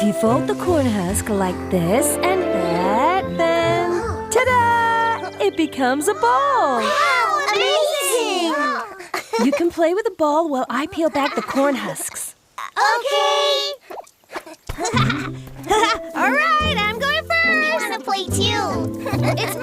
If you fold the corn husk like this and that, then ta-da! It becomes a ball. Wow, amazing! You can play with the ball while I peel back the corn husks. Okay. All right, I'm going first. I want to play too. It's